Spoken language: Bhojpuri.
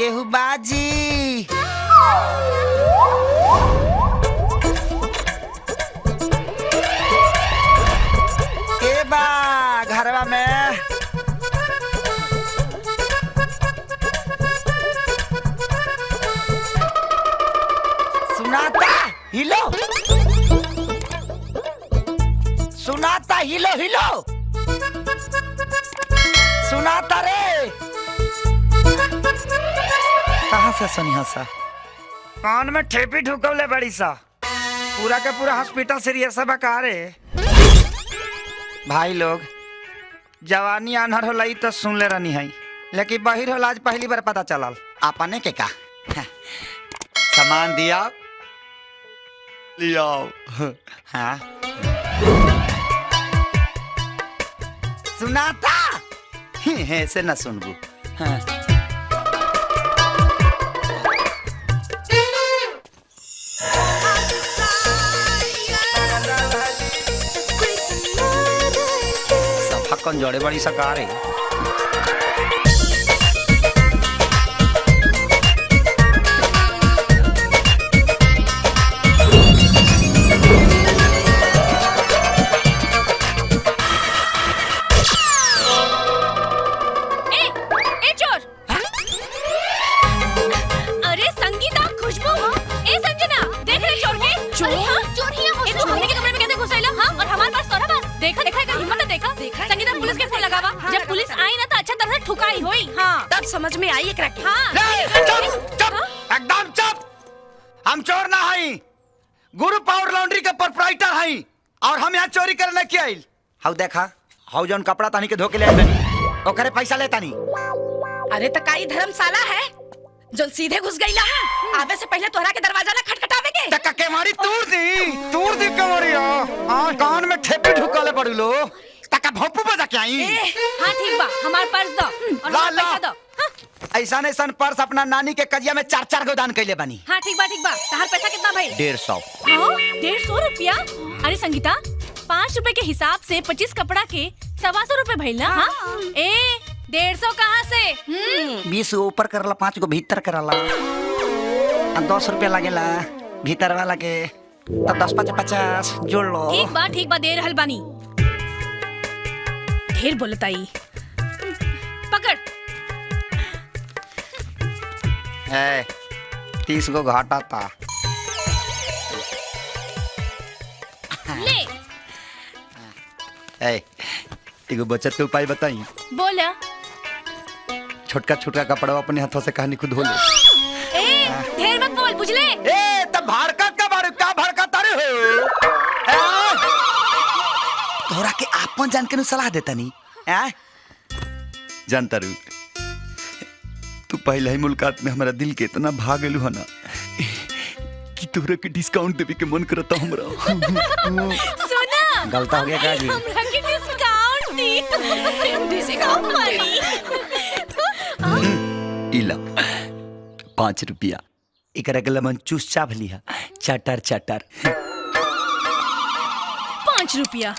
केहू बाजी। के बा घरवा में? सुनाता हिलो, सुनाता हिलो हिलो, सुनाता रे। कहाँ से सुनी हसा? कान में ठेपी ढुकवले बड़ी सा, पूरा के पूरा हॉस्पिटल सीरियस बका रे। भाई लोग, जवानी अनहर होला तो सुन ले रहनी है, लेकिन बहिर होला आज पहली बार पता चलल। आपने के का सामान दिया लिया। हाँ सुनाता है से न सुनबू। हाँ। कौन जोड़े बड़ी सरकार है। ए चोर! अरे संगीता, खुशबू, ए संजना, देख रहे चोर के? चोर? अरे हाँ, चोर ही है वो। तू हमने के कमरे में कैसे घुस आइला? हाँ, और हमारे पास तोरा पास। देखा इधर हिम्मत देखा। संगीता पुलिस के फोन लगावा। जब पुलिस आई ना तो अच्छा तरह से ठुकाई होई। हाँ, तब समझ में आई एकरा के। हाँ। चुप चुप, एकदम चुप। हम चोर ना हई, गुरु पावर लॉन्ड्री के प्रोप्राइटर हई, और हम यहाँ चोरी करने के आइल। हाउ देखा, हाउ जौन कपड़ा तानी के धोके ले आइल बनी, ओकरे पैसा लेता नहीं। अरे तो काई धर्मशाला है जो सीधे घुस गईला है? आवे से पहले तोहरा के दरवाजा ना खटखटावे के। तक केवाड़ी तूर दी केवाड़िया। हां, कान में ठेपी ढुकाले पड़ू लो। तक भोपू बजा के आई। हाँ ठीक बा, हमार पर्स दो और हमार पैसा दो। हाँ। ऐसा पर्स अपना नानी के कजिया में 4-4 गो दान कैले बनी। हाँ ठीक बा। तहार पैसा कितना भाई? 150। 150 रुपया? अरे संगीता, 5 रुपए के हिसाब से 25 कपड़ा के 125 रुपए भइल ना? हाँ। 150 कहाँ से? 20 ऊपर करला, 5 गो भीतर करला, 10 रुपया लगेला भीतर वाला के, तो 10-5 50 जोड़ लो। ठीक बा दे रहल बानी। ढेर बोलताई। पकड़। है 30 गो घाटा था। ले। एगो बचत के उपाय बताई। बोला। छोटका कपड़ा अपने हाथों से कहानी खुद धो ले। ढेर मत बोल, बुझले? तब भड़कत का बारे का भड़कत अरे हो। तोरा के आपन जान के नु सलाह देता नी। जानता रू, तू पहले ही मुलाकात में हमारा दिल के इतना भाग गेलू है ना कि तोरा के डिस्काउंट देवे के मन करता हमरा। सुना, गलत हो गया का जी? हमरा के डिस्काउंट दी। डिस्काउंट मारी। इला 5 रुपया एकरा के लमन चूस चाभ लिया, चटर 5 रुपया।